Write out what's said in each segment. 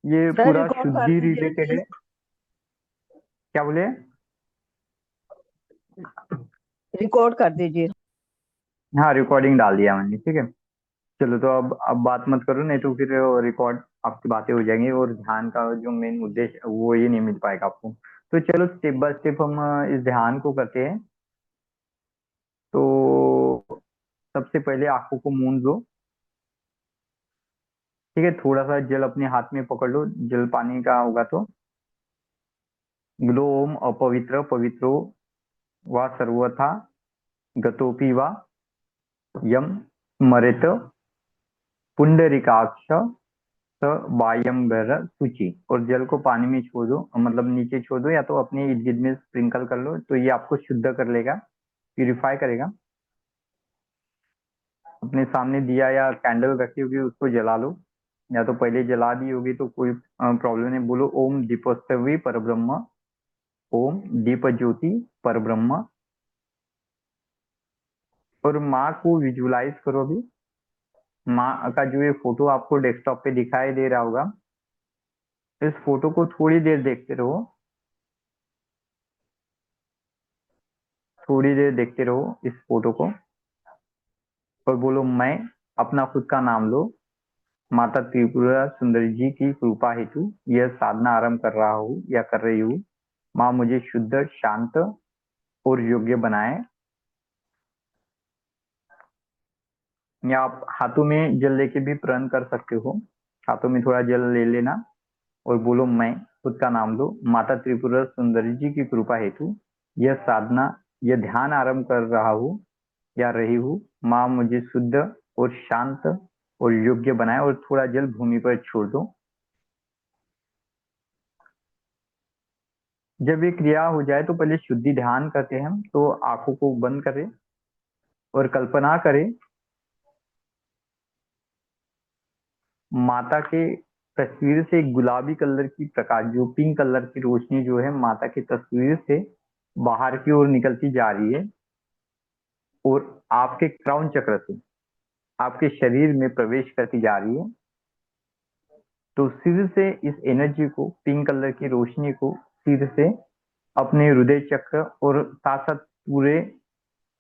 ये सर पूरा रिकॉर्ड कर शुद्धि दीजिए रिलेटेड है। प्लीज। क्या बोले? रिकॉर्ड कर दीजिए। हाँ, रिकॉर्डिंग डाल दिया मैंने, ठीक है। चलो, तो अब बात मत करो, नहीं तो फिर रिकॉर्ड आपकी बातें हो जाएंगी और ध्यान का जो मेन उद्देश्य वो ये नहीं मिल पाएगा आपको। तो चलो, स्टेप बाय स्टेप हम इस ध्यान को करते हैं। तो सबसे पहले आंखों को मूंद लो। ठीक है, थोड़ा सा जल अपने हाथ में पकड़ लो, जल पानी का होगा तो। ग्लोम अपवित्र पवित्रो वा सर्वथा गतोपि वा यम स्मरेत पुंडरीकाक्ष स वायंबर सूची। और जल को पानी में छोड़ दो, मतलब नीचे छोड़ दो, या तो अपने इर्द गिर्द में स्प्रिंकल कर लो, तो ये आपको शुद्ध कर लेगा, प्यूरिफाई करेगा। अपने सामने दिया या कैंडल रखी होगी उसको जला लो, या तो पहले जला दी होगी तो कोई प्रॉब्लम नहीं। बोलो ओम दीपोत्सवी परब्रह्म, ओम दीप ज्योति परब्रह्म। और माँ को विजुलाइज करो अभी। माँ का जो ये फोटो आपको डेस्कटॉप पे दिखाई दे रहा होगा, इस फोटो को थोड़ी देर देखते रहो, थोड़ी देर देखते रहो इस फोटो को। और बोलो मैं, अपना खुद का नाम लो। माता त्रिपुरा सुंदरी जी की कृपा हेतु यह साधना आरंभ कर रहा हूँ या कर रही हूँ। माँ मुझे शुद्ध, शांत और योग्य बनाए। या आप हाथों में जल लेके भी प्रण कर सकते हो। हाथों में थोड़ा जल ले लेना और बोलो मैं, खुद का नाम लो। माता त्रिपुरा सुंदरी जी की कृपा हेतु यह साधना, यह ध्यान आरंभ कर रहा हूँ या रही हूँ। माँ मुझे शुद्ध और शांत और योग्य बनाए। और थोड़ा जल भूमि पर छोड़ दो। जब ये क्रिया हो जाए तो पहले शुद्धि ध्यान करते हैं हम, तो आंखों को बंद करें और कल्पना करें माता के तस्वीर से गुलाबी कलर की प्रकाश, जो पिंक कलर की रोशनी जो है माता की तस्वीर से बाहर की ओर निकलती जा रही है और आपके क्राउन चक्र से आपके शरीर में प्रवेश करती जा रही है। तो सिर से इस एनर्जी को, पिंक कलर की रोशनी को सिर से अपने हृदय चक्र और साथ साथ पूरे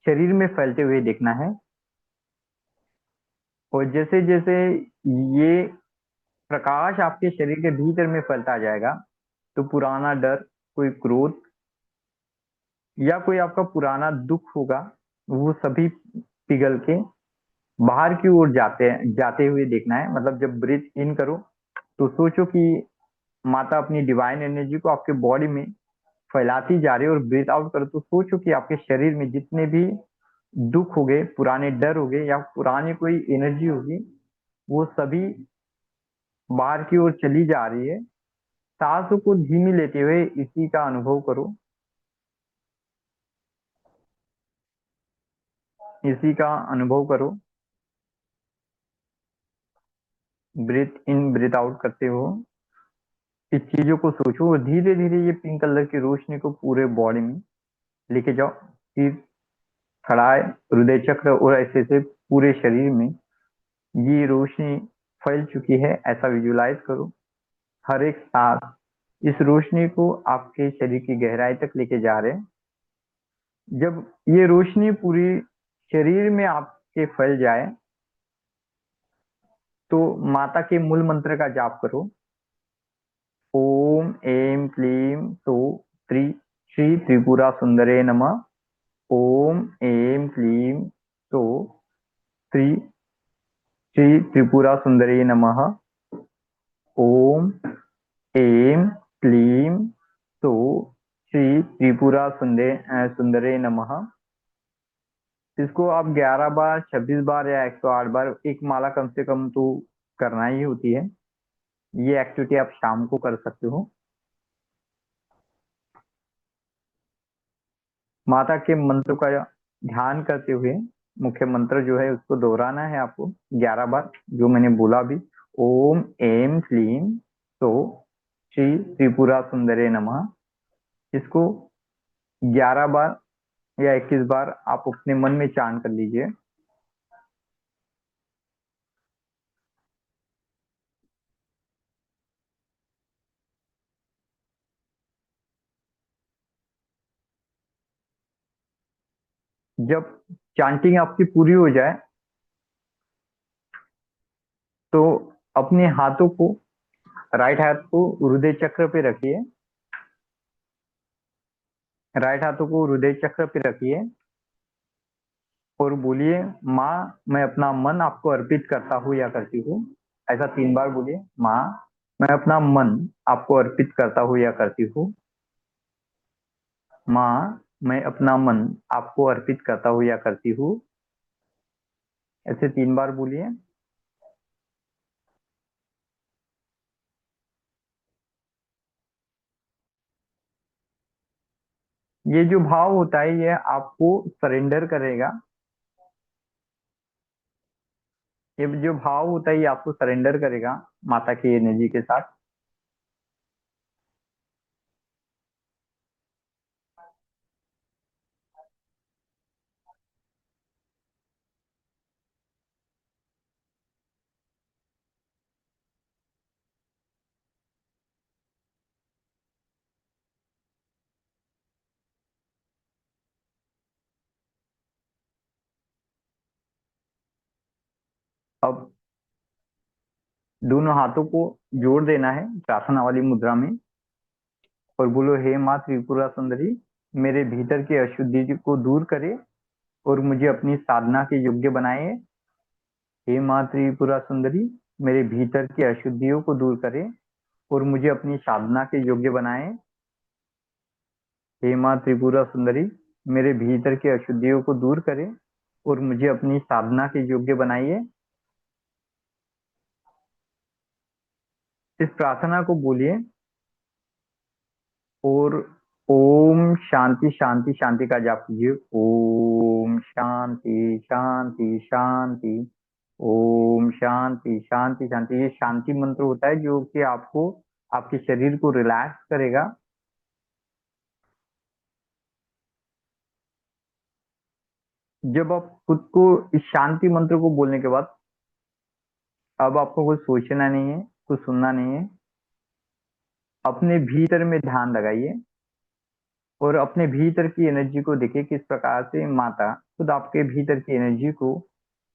शरीर में फैलते हुए देखना है। और जैसे जैसे ये प्रकाश आपके शरीर के भीतर में फैलता जाएगा, तो पुराना डर, कोई क्रोध या कोई आपका पुराना दुख होगा, वो सभी पिघल के बाहर की ओर जाते हुए देखना है। मतलब जब ब्रीथ इन करो तो सोचो कि माता अपनी डिवाइन एनर्जी को आपके बॉडी में फैलाती जा रही है, और ब्रीथ आउट करो तो सोचो कि आपके शरीर में जितने भी दुख हो गए, पुराने डर हो गए या पुरानी कोई एनर्जी होगी, वो सभी बाहर की ओर चली जा रही है। सांसों को धीमी लेते हुए इसी का अनुभव करो, इसी का अनुभव करो। ब्रीथ इन ब्रीथ आउट करते हो इस चीजों को सोचो, और धीरे धीरे ये पिंक कलर की रोशनी को पूरे बॉडी में लेके जाओ। फिर खड़ा है हृदय चक्र और ऐसे से पूरे शरीर में ये रोशनी फैल चुकी है, ऐसा विजुलाइज करो। हर एक सांस इस रोशनी को आपके शरीर की गहराई तक लेके जा रहे हैं। जब ये रोशनी पूरी शरीर में आपके फैल जाए तो माता के मूल मंत्र का जाप करो। ओम ऐं क्लीं सौ त्रि श्री त्रिपुरा सुंदरे नमः। ओम ऐं क्लीं सौ त्रि श्री त्रिपुरा सुंदरे नमः। ओम ऐं क्लीं सौ श्री त्रिपुरा सुंदरे नमः। इसको आप 11 बार, 26 बार या 108 बार, एक माला कम से कम तो करना ही होती है। ये एक्टिविटी आप शाम को कर सकते हो। माता के मंत्र का ध्यान करते हुए मुख्य मंत्र जो है उसको दोहराना है आपको 11 बार, जो मैंने बोला भी। ओम ऐं क्लीं सो श्री त्रिपुरा सुंदरे नमः। इसको 11 बार या 21 बार आप अपने मन में चांट कर लीजिए। जब चांटिंग आपकी पूरी हो जाए तो अपने हाथों को, राइट हाथ को हृदय चक्र पे रखिए। राइट हाथों को हृदय चक्र पे रखिए और बोलिए, माँ मैं अपना मन आपको अर्पित करता हूँ या करती हूँ। ऐसा 3 बार बोलिए, माँ मैं अपना मन आपको अर्पित करता हूँ या करती हूँ। माँ मैं अपना मन आपको अर्पित करता हूँ या करती हूँ। ऐसे 3 बार बोलिए। ये जो भाव होता है ये आपको सरेंडर करेगा। ये जो भाव होता है ये आपको सरेंडर करेगा माता की एनर्जी के साथ। अब दोनों हाथों को जोड़ देना है प्रार्थना वाली मुद्रा में और बोलो, हे माँ त्रिपुरा सुंदरी, मेरे भीतर की अशुद्धि को दूर करे और मुझे अपनी साधना के योग्य बनाए। हे माँ त्रिपुरा सुंदरी, मेरे भीतर की अशुद्धियों को दूर करे और मुझे अपनी साधना के योग्य बनाए। हे माँ त्रिपुरा सुंदरी, मेरे भीतर की अशुद्धियों को दूर करे और मुझे अपनी साधना के योग्य बनाइए। इस प्रार्थना को बोलिए और ओम शांति शांति शांति का जाप कीजिए। ओम शांति शांति शांति। ओम शांति शांति शांति। ये शांति मंत्र होता है जो कि आपको, आपके शरीर को रिलैक्स करेगा। जब आप खुद को इस शांति मंत्र को बोलने के बाद अब आपको कुछ सोचना नहीं है, कुछ सुनना नहीं है। अपने भीतर में ध्यान लगाइए और अपने भीतर की एनर्जी को देखिए किस प्रकार से माता खुद आपके भीतर की एनर्जी को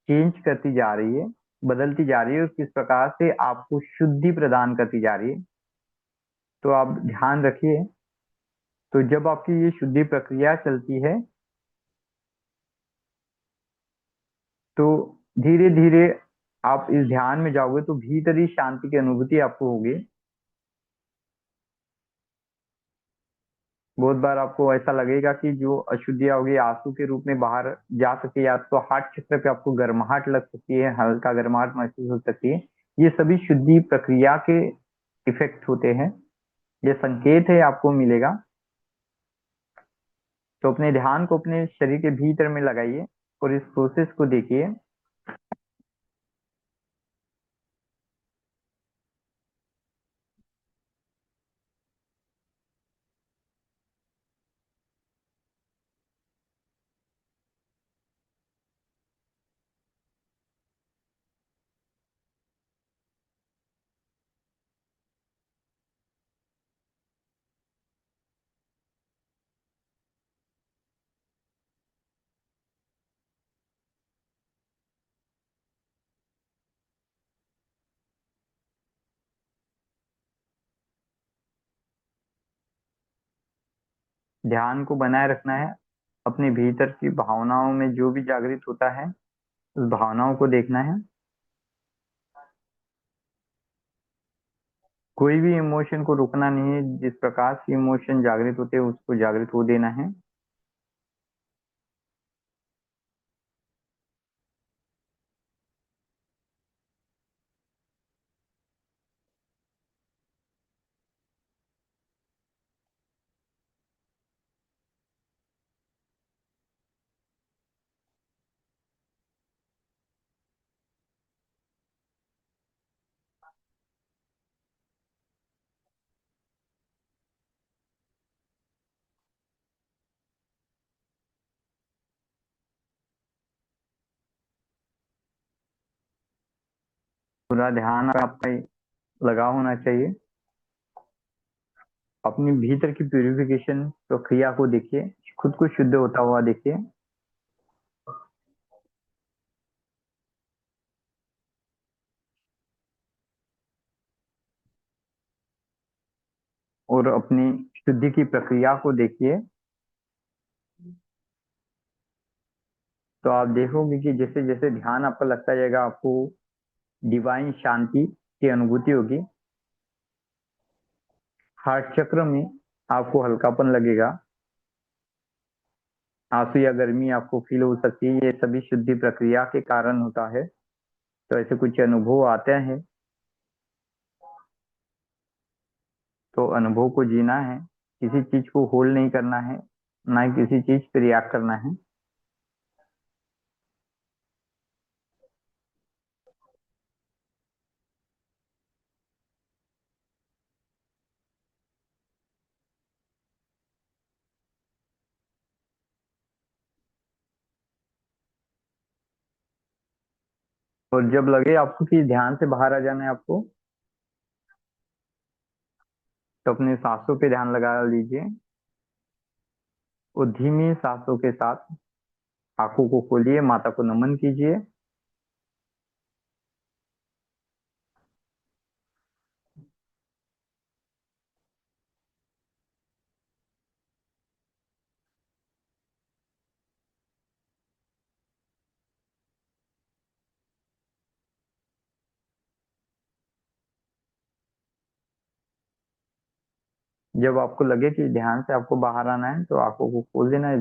चेंज करती जा रही है, बदलती जा रही है और किस प्रकार से आपको शुद्धि प्रदान करती जा रही है। तो आप ध्यान रखिए। तो जब आपकी ये शुद्धि प्रक्रिया चलती है तो धीरे धीरे आप इस ध्यान में जाओगे तो भीतर ही शांति की अनुभूति आपको होगी। बहुत बार आपको ऐसा लगेगा कि जो अशुद्धियां होगी आंसू के रूप में बाहर जा सकती है, या तो हार्ट चक्र पे आपको गर्माहट लग सकती है, हल्का गर्माहट महसूस हो सकती है। ये सभी शुद्धि प्रक्रिया के इफेक्ट होते हैं। ये संकेत है आपको मिलेगा। तो अपने ध्यान को अपने शरीर के भीतर में लगाइए और इस प्रोसेस को देखिए। ध्यान को बनाए रखना है। अपने भीतर की भावनाओं में जो भी जागृत होता है उस भावनाओं को देखना है। कोई भी इमोशन को रुकना नहीं है। जिस प्रकार से इमोशन जागृत होते हैं उसको जागृत हो देना है। पूरा ध्यान आपका लगा होना चाहिए। अपनी भीतर की प्यूरिफिकेशन प्रक्रिया को देखिए, खुद को शुद्ध होता हुआ देखिए। और अपनी शुद्धि की प्रक्रिया को देखिए, तो आप देखोगे कि जैसे जैसे ध्यान आपका लगता जाएगा, आपको डिवाइन शांति की अनुभूति होगी। हार्ट चक्र में आपको हल्कापन लगेगा, आंसू या गर्मी आपको फील हो सकती है। ये सभी शुद्धि प्रक्रिया के कारण होता है। तो ऐसे कुछ अनुभव आते हैं, तो अनुभव को जीना है, किसी चीज को होल्ड नहीं करना है, ना ही किसी चीज पे रिएक्ट करना है। और जब लगे आपको कि ध्यान से बाहर आ जाना है आपको, तो अपने सांसों पे ध्यान लगा लीजिए और धीमी सांसों के साथ आंखों को खोलिए, माता को नमन कीजिए। जब आपको लगे कि ध्यान से आपको बाहर आना है, तो आंखों को खोल देना है।